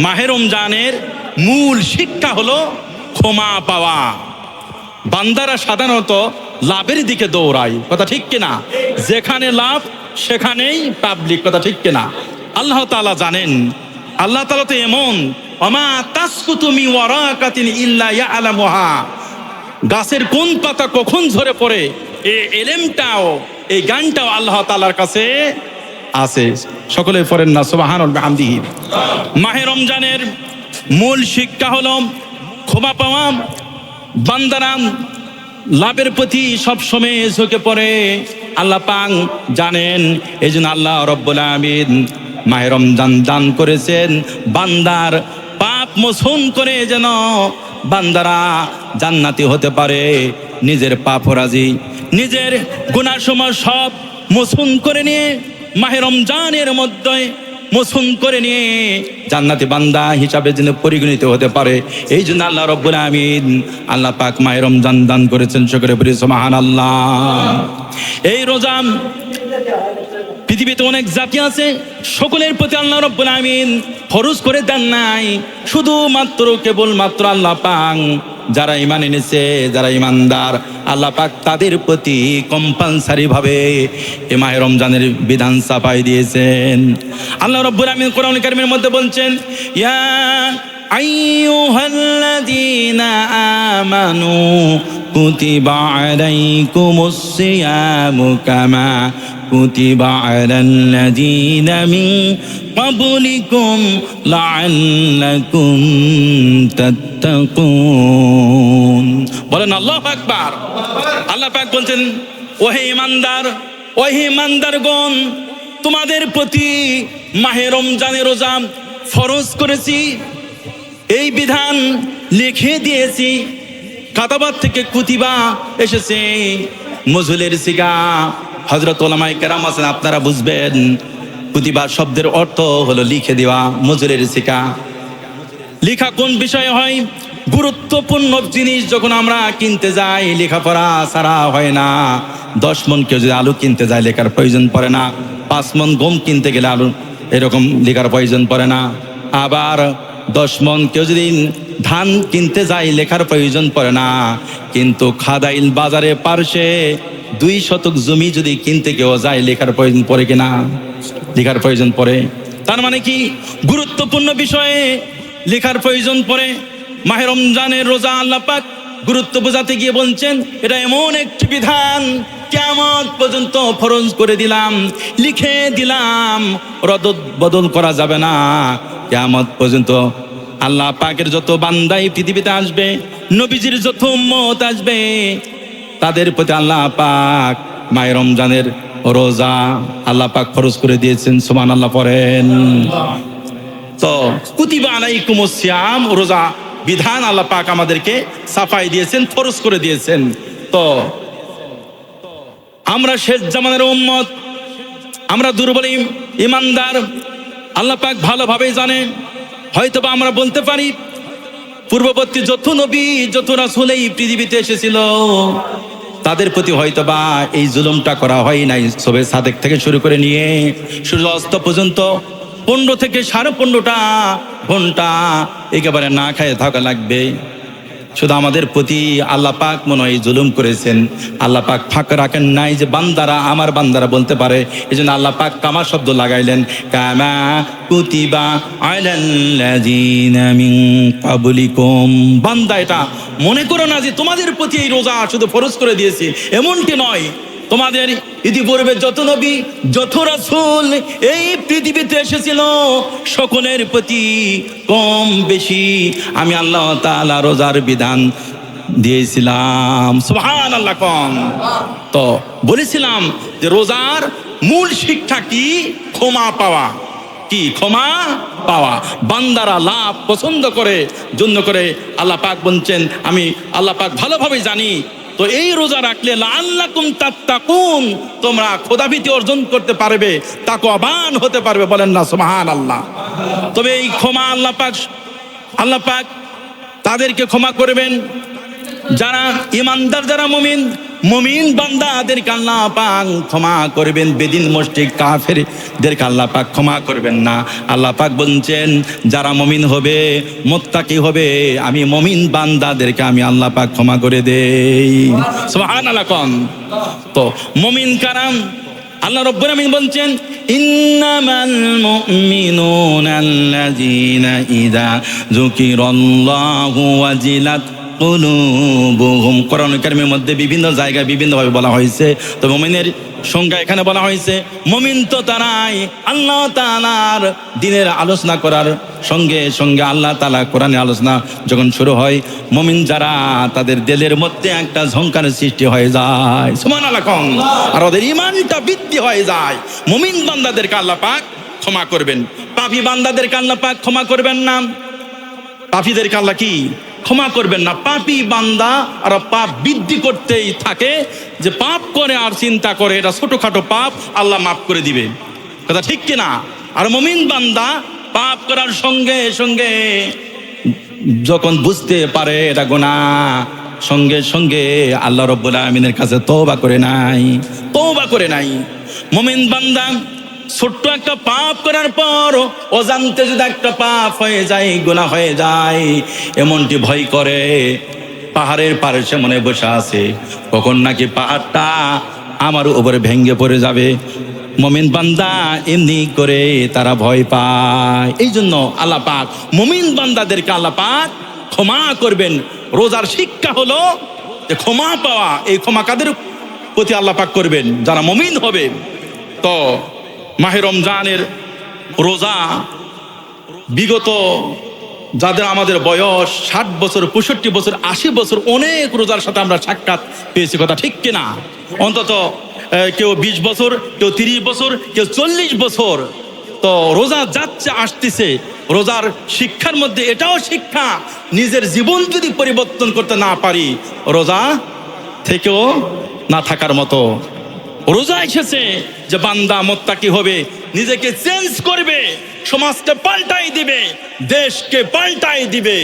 মাহে রমজানের মূল শিক্ষা হলো ক্ষমা পাওয়া। বান্দারা সাধারণত লাভের দিকে দৌড়ায়, কথা ঠিক কিনা? যেখানে লাভ সেখানেই পাবলিক, কথা ঠিক কিনা? আল্লাহ তাআলা জানেন, আল্লাহ তাআলা তো এমন, ওমা তাসকুতু মিন ওয়ারাকাতিন ইল্লা ইয়ালামুহা, গাছের কোন পাতা কখন ঝরে পড়ে এই এলেমটাও, এই গানটাও আল্লাহ তাআলার কাছে আছে। সকলে পড়েন না সুবহানাল্লাহি ওয়া বিহামদিহি। মাহে রমজানের মূল শিক্ষা হলো ক্ষমা পাওয়া। বান্দারা লাভের প্রতি সবসময় ঝুঁকে পড়ে, আল্লাহ পাক জানেন। এই জন্য আল্লাহ রব্বুল আলামিন মাহে রমজান দান করেছেন বান্দার পাপ মোচন করে, যেন বান্দারা জান্নাতি হতে পারে। নিজের পাপরাজি, নিজের গুনাহসমূহ সব মোচন করে নিয়ে মাহে রমজানের মধ্যে মোচন করে নিয়ে জান্নাতি বান্দা হিসাবে যেন পরিগণিত হতে পারে। এই জন্য আল্লাহ রব্বুল আমিন, আল্লাহ পাক মাহে রমজান দান করেছেন। সকলে বলি সুবহানাল্লাহ। এই রোজা, পৃথিবীতে অনেক জাতি আছে, সকলের প্রতি আল্লাহ রব্বুল আমিন ফরজ করে দেন নাই। শুধুমাত্র কেবলমাত্র আল্লাহ পাক যারা ঈমান এনেছে, যারা ঈমানদার, আল্লাহ পাক তাদের প্রতি কম্পালসারি ভাবে এই মাহে রমজানের বিধান চাপাই দিয়েছেন। আল্লাহ রব্বুল আমিন কোরআন কারীমের মধ্যে বলছেন, ইয়া আইয়ুহাল্লাযীনা আমানু কুতিবা আলাইকুমুস সিয়ামু কামা কুতিবা আলাল্লাযীনা মিন ক্বাবলিকুম লাআল্লাকুম তাত্তাকুন। বলেন আল্লাহু আকবার। আল্লাহ পাক বলছেন, ওহে ঈমানদার, ওহে ঈমানদারগণ, তোমাদের প্রতি মাহে রমজানের রোজা ফরজ করেছি, এই বিধান লিখে দিয়েছি। কাতাবাত থেকে কুতিবা এসেছে, মজহুলের সিগা। হযরত উলামায়ে কেরাম আছেন, আপনারা বুঝবেন কুতিবা শব্দের অর্থ হলো লিখে দেওয়া, মজহুলের সিগা। লেখা কোন বিষয়ে হয়? গুরুত্বপূর্ণ জিনিস যখন আমরা কিনতে যাই, লেখাপড়া ছাড়া হয় না। 10 মণ কেউ যদি আলু কিনতে যায়, লেখার প্রয়োজন পড়ে না। 5 মণ গম কিনতে গেলে আলু এরকম লেখার প্রয়োজন পড়ে না। আবার 10 মণ কেউ যদি ধান কিনতে যায়, লেখার প্রয়োজন পড়ে না। কিন্তু খাদাইল বাজারে পার্শ্বে 2 শতক জমি যদি কিনতে কেউ যায়, লেখার প্রয়োজন পড়ে কিনা? লেখার প্রয়োজন পড়ে। তার মানে কি? গুরুত্বপূর্ণ বিষয়ে লেখার প্রয়োজন পড়ে। মাহে রমজানের রোজা আল্লাহ পাক গুরুত্ব বোঝাতে গিয়ে বলছেন, এটা এমন একটি বিধান, কিয়ামত পর্যন্ত ফরজ করে দিলাম, লিখে দিলাম, রদদ বদল করা যাবে না। কিয়ামত পর্যন্ত আল্লাহ পাকের যত বান্দাই পৃথিবীতে আসবে, নবীজির যত উম্মত আসবে, তাদের প্রতি আল্লাহ পাক মাহে রমজানের রোজা আল্লাহ পাক ফরজ করে দিয়েছেন। সুবহানাল্লাহ পড়েন। তো কুতিবা আলাইকুমুস সিয়াম, রোজা বিধান আল্লাহ পাক আমাদেরকে সাফাই দিয়েছেন, ফরজ করে দিয়েছেন। তো আমরা শেষ জামানের উম্মত, আমরা দুর্বল ঈমানদার, আল্লাহ পাক ভালোভাবেই জানেন। হয়তোবা আমরা বলতে পারি পূর্ববর্তী যত নবী, যত রাসূল এই পৃথিবীতে এসেছিল, তাদের প্রতি হয়তোবা এই জুলুমটা করা হয় নাই। সবে সাদেক থেকে শুরু করে নিয়ে সূর্য অস্ত পর্যন্ত 15 থেকে 15.5 ঘন্টা একেবারে না খেয়ে থাকা লাগবে। শুধু আমাদের প্রতি আল্লাহ পাক মনে হয় জুলুম করেছেন। আল্লাহ পাক ফাঁক রাখেন নাই যে বান্দারা, আমার বান্দারা বলতে পারে। এই জন্য আল্লাহ পাক কামা শব্দ লাগাইলেন, কামা কুতিবা আলাল্লাযীনা মিন ক্বাবলিকুম। বান্দা, এটা মনে করো না যে তোমাদের প্রতি এই রোজা শুধু ফরজ করে দিয়েছি, এমনটি নয়। তোমাদের ইতিপূর্বে যত নবী, যত রাসূল এই পৃথিবীতে এসেছিল, সকলের প্রতি কম বেশি আমি আল্লাহ তাআলা রোজার বিধান দিয়েছিলাম। সুবহানাল্লাহ কম। তো বলেছিলাম যে রোজার মূল শিক্ষা কি? ক্ষমা পাওয়া। কি? ক্ষমা পাওয়া। বান্দারা লাভ পছন্দ করে জন্য করে আল্লাহ পাক বলছেন, আমি আল্লাহ পাক ভালোভাবে জানি। তো এই রোজা রাখলে লাআল্লাকুম তাত্তাকুন, তোমরা খোদাভীতি অর্জন করতে পারবে, তাকওয়াবান হতে পারবে। বলেন না সুবহানাল্লাহ। তবে এই ক্ষমা আল্লাহ পাক তাদেরকে ক্ষমা করবেন যারা ঈমানদার, যারা মুমিন, মুমিন বান্দাদেরকে আল্লাহ পাক ক্ষমা করবেন, বেদিন মুশরিক কাফেরদেরকে আল্লাহ পাক ক্ষমা করবেন না। আল্লাহ পাক বলছেন যারা মুমিন হবে, মুত্তাকি হবে, আমি মুমিন বান্দাদেরকে আমি আল্লাহ পাক ক্ষমা করে দেই। সুবহানাল্লাহ। তো মুমিন কারাম আল্লাহ রাব্বুল আলামিন বলছেন ইন্নামাল মুমিনুনা আল্লাযীনা ইযা যুকিরাল্লাহু ওয়াজিলাত কুলুবুহুম। কোরআন কারীমের মধ্যে বিভিন্ন জায়গায় বিভিন্নভাবে বলা হয়েছে। তো মুমিনের সংজ্ঞা এখানে বলা হয়েছে মুমিন তো তারাই আল্লাহ তাআলার দ্বীনের আলোচনা করার সঙ্গে সঙ্গে আল্লাহ তাআলা কোরআনের আলোচনা যখন শুরু হয়, মুমিন যারা তাদের দিলের মধ্যে একটা ঝংকারের সৃষ্টি হয়ে যায়, সুবহানাল্লাহ, আর ওদের ঈমানটা বৃদ্ধি হয়ে যায়। মুমিন বান্দাদেরকে আল্লাহ পাক ক্ষমা করবেন, পাপী বান্দাদেরকে আল্লাহ পাক ক্ষমা করবেন না। পাপীদেরকে আল্লাহ কি ক্ষমা করবেন না। পাপী বান্দা আর পাপ বৃদ্ধি করতেই থাকে, যে পাপ করে আর চিন্তা করে এটা ছোটখাটো পাপ, আল্লাহ মাফ করে দিবে, কথা ঠিক কিনা? আর মুমিন বান্দা পাপ করার সঙ্গে সঙ্গে যখন বুঝতে পারে এটা গুনাহ, সঙ্গে সঙ্গে আল্লাহ রাব্বুল আলামিনের কাছে তওবা করে নাই। মুমিন বান্দা ছোট্ট একটা পাপ করার পর অজান্তে যদি একটা পাপ হয়ে যায়, গুনাহ হয়ে যায়, এমনটি ভয় করে পাহাড়ের পাশে মনে বসে আছে, কখন নাকি পাহাড়টা আমার উপরে ভেঙে পড়ে যাবে। মুমিন বান্দা এমনি করে তারা ভয় পায়। এই জন্য আল্লাহ পাক মুমিন বান্দাদেরকে আল্লাহ পাক ক্ষমা করবেন। রোজার শিক্ষা হলো যে ক্ষমা পাওয়া। এই ক্ষমা কাদের প্রতি আল্লাহ পাক করবেন? যারা মুমিন হবে। তো মাহে রমজানের রোজা বিগত যাদের আমাদের বয়স 60 বছর, 65 বছর, 80 বছর, অনেক রোজার সাথে আমরা সাক্ষাৎ পেয়েছি, কথা ঠিক কিনা? অন্তত কেউ 20 বছর, কেউ 30 বছর, কেউ 40 বছর। তো রোজা যাচ্ছে আসতেছে। রোজার শিক্ষার মধ্যে এটাও শিক্ষা, নিজের জীবন যদি পরিবর্তন করতে না পারি, রোজা থেকেও না থাকার মতো। রোজা এসেছে যে বান্দা মুত্তাকি হবে, নিজেকে চেঞ্জ করবে, সমাজকে পাল্টাই দিবে, দেশকে পাল্টাই দিবে।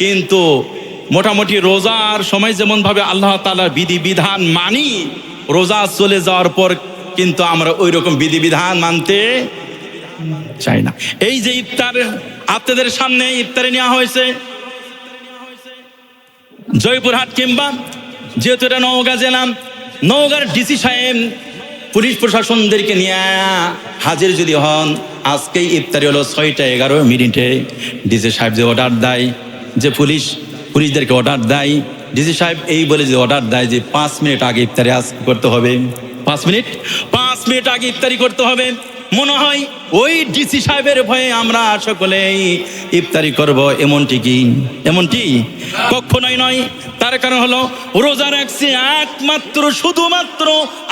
কিন্তু মোটামুটি রোজার সময় যেমন ভাবে আল্লাহ তাআলার বিধিবিধান মানি, রোজা চলে যাওয়ার পর কিন্তু আমরা ওই রকম বিধিবিধান মানতে চাই না। এই যে ইফতার আপনাদের সামনে ইফতারে নেওয়া হয়েছে জয়পুরহাট, কিংবা যেহেতু এটা নওগাঁ জেলা, নওগাঁর ডিসি সাহেব পুলিশ প্রশাসনদেরকে নিয়ে হাজির যদি হন, আজকেই ইফতারি হলো 6:11 ডিসি সাহেব যে অর্ডার দেয়, যে পুলিশদেরকে অর্ডার দেয়, ডিসি সাহেব এই বলে যে অর্ডার দেয় যে 5 মিনিট আগে ইফতারি করতে হবে, 5 মিনিট আগে ইফতারি করতে হবে। মনে হয় ওই ডিসি সাহেবের ভয়ে আমরা সকলেই ইফতারি করব, এমনটি কখনোই নয়। তার কারণ হলো রোজা রাখছি একমাত্র শুধুমাত্র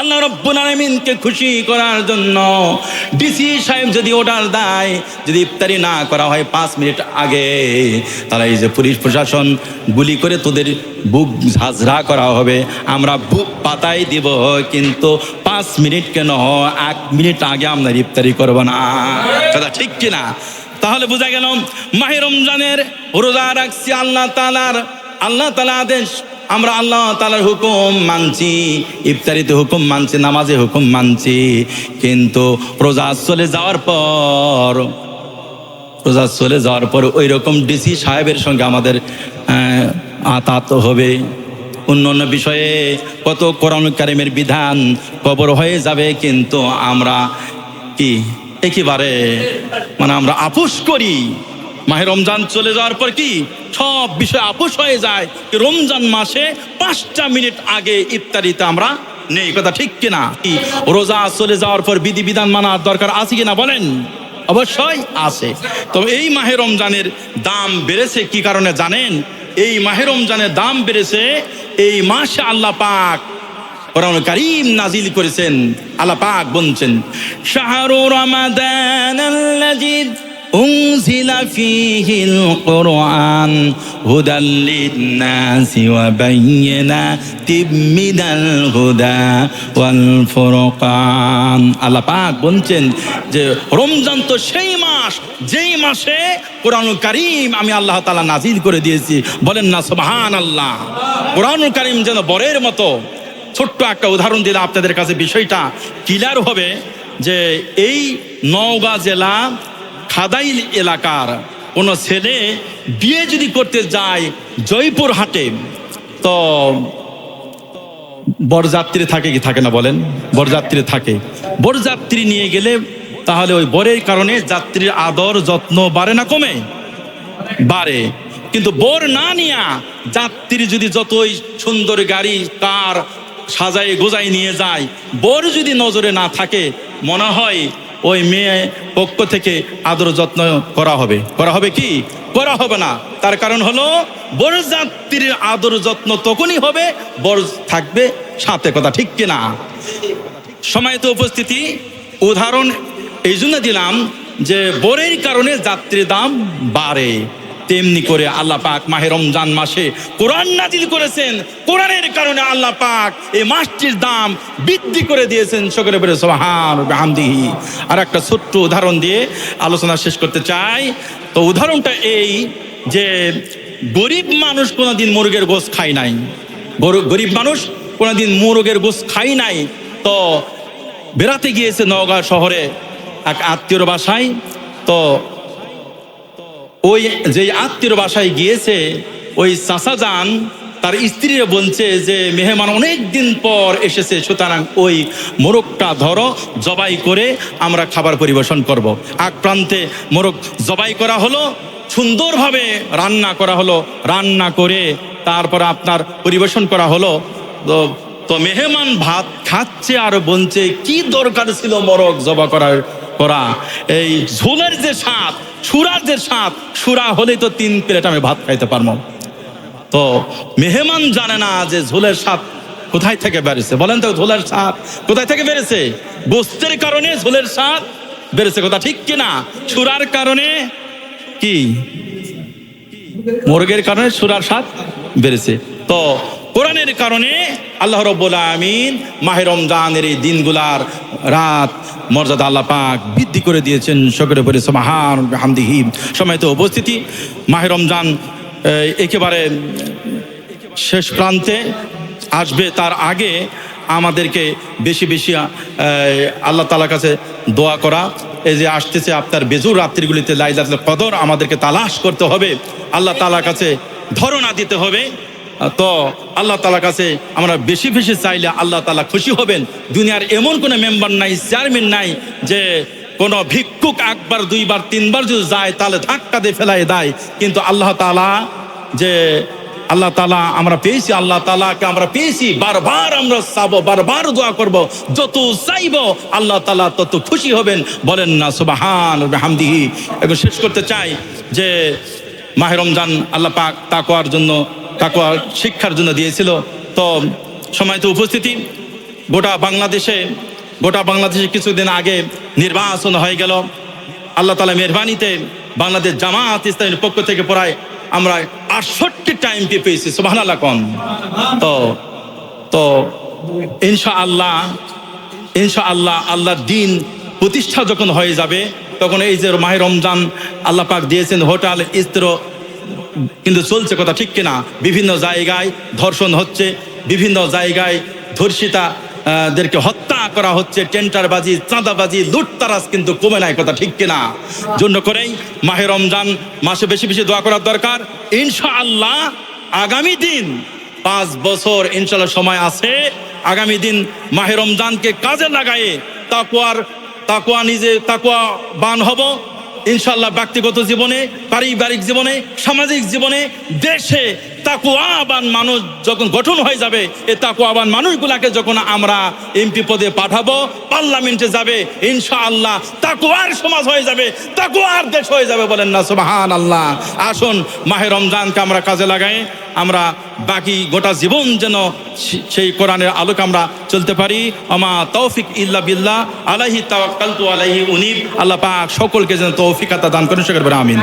আল্লাহ রাব্বুল আলামিনকে খুশি করার জন্য। ডিসি সাহেব যদি অর্ডার দেয়, যদি ইফতারি না করা হয় 5 মিনিট আগে, তাহলে এই যে পুলিশ প্রশাসন গুলি করে তোদের বুক ঝাঁঝরা করা হবে, আমরা বুক পাতাই দিব, কিন্তু 5 মিনিট কেন 1 মিনিট আগে আমরা ইফতারি করব না, কথা ঠিক কিনা? তাহলে বোঝা গেল মাহে রমজানের রোজা রাখছি আল্লাহ তাআলা আদেশ, আমরা আল্লাহ তাআলার হুকুম মানছি, ইফতারিতে হুকুম মানছি, নামাজে হুকুম মানছি, কিন্তু রোজা চলে যাওয়ার পর ওই রকম ডিসি সাহেবের সঙ্গে আমাদের আতাত হবে। অন্য বিষয়ে কত কোরআন কারীমের বিধান কবর হয়ে যাবে, কিন্তু আমরা কি একেবারে আমরা আপোষ করি। মাহে রমজান চলে যাওয়ার পর কি সব বিষয় আপোষ হয়ে যায়। রমজান মাসে 5টা মিনিট আগে ইফতারিতে আমরা নেই, কথা ঠিক কিনা? রোজা চলে যাওয়ার পর বিধিবিধান মানার দরকার আছে কিনা বলেন? অবশ্যই আছে। তবে এই মাহে রমজানের দাম বেড়েছে কি কারণে জানেন? এই মাহে রমজানের দাম বেড়েছে, এই মাসে আল্লাহ পাক কোরআন কারীম নাজিল করেছেন। আল্লাহ পাক বলছেন শাহরু রমাদানাল্লাযী উনজিলা ফীহিল কুরআন হুদাল লিন-নাসি ওয়া বায়্যিনাতিম মিনাল হুদা ওয়াল ফুরকান। আল্লাহ পাক বলছেন যে রমজান তো সেই মাস যেই মাসে কোরআনুল কারীম আমি আল্লাহ তাআলা নাজিল করে দিয়েছি। বলেন না সুবহানাল্লাহ। কোরআনুল কারীম যেন বরের মতো ছোট্ট একটা উদাহরণ দিলে আপনাদের কাছে বিষয়টা ক্লিয়ার হবে যে এই নওগাঁ জেলা খাদাইল এলাকার কোনো ছেলে বিয়ে যদি করতে যায় জয়পুরহাটে, তো বরযাত্রী থাকে কি থাকে না বলেন? বরযাত্রী থাকে। বরযাত্রী নিয়ে গেলে তাহলে ওই বরের কারণে যাত্রীর আদর যত্ন বাড়ে না কমে? বাড়ে। কিন্তু বর না নিয়া যাত্রী যদি যতই সুন্দর গাড়ি কার সাজায় গোজায় নিয়ে যায়, বর যদি নজরে না থাকে, মনে হয় ওই মেয়ে পক্ষ থেকে আদর যত্ন করা হবে। করা হবে কি? করা হবে না। তার কারণ হলো বরযাত্রীর আদর যত্ন তখনই হবে বর থাকবে সাথে। কথা ঠিক কিনা? সময় তো উপস্থিতি, উদাহরণ এই জন্য দিলাম যে বরের কারণে যাত্রীর দাম বাড়ে। তেমনি করে আল্লাহ পাক মাহে রমজান মাসে কোরআন নাজিল করেছেন, কোরআনের কারণে আল্লাহ পাক এই মাসটির দাম বৃদ্ধি করে দিয়েছেন। সকলে বলে সুবহান বিহামদিহি। আর একটা ছোট্ট উদাহরণ দিয়ে আলোচনা শেষ করতে চাই। তো উদাহরণটা এই যে গরিব মানুষ কোনোদিন মুরগের গোশত খায় নাই, গরিব মানুষ কোনোদিন মুরগের গোশত খায় নাই। তো বেড়াতে গিয়েছে নওগাঁ শহরে এক আত্মীয়র বাসায়। তো ওই যে আত্মীয়র বাসায় গিয়েছে, ওই চাচা যান তার স্ত্রীরা বলছে যে মেহমান অনেক দিন পর এসেছে, সুতরাং ওই মোরগটা ধরো, জবাই করে আমরা খাবার পরিবেশন করব। আগ প্রান্তে মোরগ জবাই করা হলো, সুন্দরভাবে রান্না করা হলো, রান্না করে তারপর আপনার পরিবেশন করা হলো। তো মেহমান ভাত খাচ্ছে আর বলছে কি দরকার ছিল মোরগ জবা করা, এই ঝোলের যে স্বাদ, সুরার যে স্বাদ, সুরা হলেই তো 3 প্লেট আমি ভাত খাইতে পারবো। তো মেহমান জানে না যে ঝোলের স্বাদ কোথায় থেকে বেড়েছে। বলেন তো, ঝোলের স্বাদ কোথায় থেকে বেড়েছে? গোস্তের কারণে ঝোলের স্বাদ বেড়েছে। কথা ঠিক কিনা? সুরার কারণে কি? মুরগের কারণে সুরার স্বাদ বেড়েছে। তো কোরআনের কারণে আল্লাহ রাব্বুল আমিন মাহে রমজানের এই দিনগুলার রাত মর্যাদা আল্লাহ পাক বৃদ্ধি করে দিয়েছেন। সকলে বলে সুবহান বিহামদিহি। সময় তো উপস্থিতি, মাহে রমজান একেবারে শেষ প্রান্তে আসবে। তার আগে আমাদেরকে বেশি বেশি আল্লাহ তাআলার কাছে দোয়া করা। এই যে আসতেছে আপনার বেজুর রাত্রিগুলিতে লাইলাতুল কদর, আমাদেরকে তালাশ করতে হবে, আল্লাহ তাআলার কাছে ধরনা দিতে হবে। তো আল্লাহ তাআলার কাছে আমরা বেশি বেশি চাইলে আল্লাহ তাআলা খুশি হবেন। দুনিয়ার এমন কোনো মেম্বার নাই, চেয়ারম্যান নাই যে কোনো ভিক্ষুক 1 বার 2 বার 3 বার যদি যায় তাহলে ধাক্কা দিয়ে ফেলাই দেয়। কিন্তু আল্লাহ তাআলা যে আল্লাহ তাআলা আমরা পেয়েছি, আল্লাহ তাআলাকে আমরা পেয়েছি, বারবার আমরা চাবো, বারবার দোয়া করব, যত চাইবো আল্লাহ তাআলা তত খুশি হবেন। বলেন না সুবহান বিহামদিহি। এখন শেষ করতে চাই যে মাহে রমজান আল্লাহ পাক তাকওয়ার জন্য, তাকওয়া শিক্ষার জন্য দিয়েছিল। তো সময় তো উপস্থিতি, গোটা বাংলাদেশে কিছুদিন আগে নির্বাচন হয়ে গেল। আল্লাহ তাআলা মেহরবানিতে বাংলাদেশ জামাত ইসলামীর পক্ষ থেকে প্রায় আমরা 68টা এমপি পেয়েছি। সুবহানাল্লাহ কোন। তো ইনশাআল্লাহ আল্লাহর দিন প্রতিষ্ঠা যখন হয়ে যাবে, তখন এই যে মাহে রমজান আল্লাহ পাক দিয়েছেন, হোটেল ইস্ত্র কিন্তু চলছে। কথা ঠিক কিনা? বিভিন্ন জায়গায় ধর্ষণ হচ্ছে, বিভিন্ন জায়গায় ধর্ষিতাদেরকে হত্যা করা হচ্ছে, টেন্ডারবাজি, চাঁদাবাজি, লুটতারাজ কিন্তু কমে নাই। কথা ঠিক কিনা? জন্য করেই মাহে রমজান মাসে বেশি বেশি দোয়া করার দরকার। ইনশাআল্লাহ আগামী দিন 5 বছর ইনশাআল্লাহ সময় আছে। আগামী দিন মাহে রমজানকে কাজে লাগায়ে তাকওয়াবান হব ইনশাআল্লাহ। ব্যক্তিগত জীবনে, পারিবারিক জীবনে, সামাজিক জীবনে, দেশে তাকওয়াবান মানুষ যখন গঠন হয়ে যাবে, এই তাকওয়াবান মানুষগুলাকে যখন আমরা এমপি পদে পাঠাবো, পার্লামেন্টে যাবে, ইনশাআল্লাহ তাকওয়ার সমাজ হয়ে যাবে, তাকওয়ার দেশ হয়ে যাবে। বলেন না সুবহানাল্লাহ। আসুন মাহে রমজানকে আমরা কাজে লাগাই, আমরা বাকি গোটা জীবন যেন সেই কোরআনের আলোকে আমরা চলতে পারি। আমা তৌফিক ইল্লা বিল্লাহ, আলাইহি তাওয়াক্কালতু আলাইহি উনীব। আল্লাহ পাক সকলকে যেন তৌফিক আতা দান করেন। সকলে বলেন আমিন।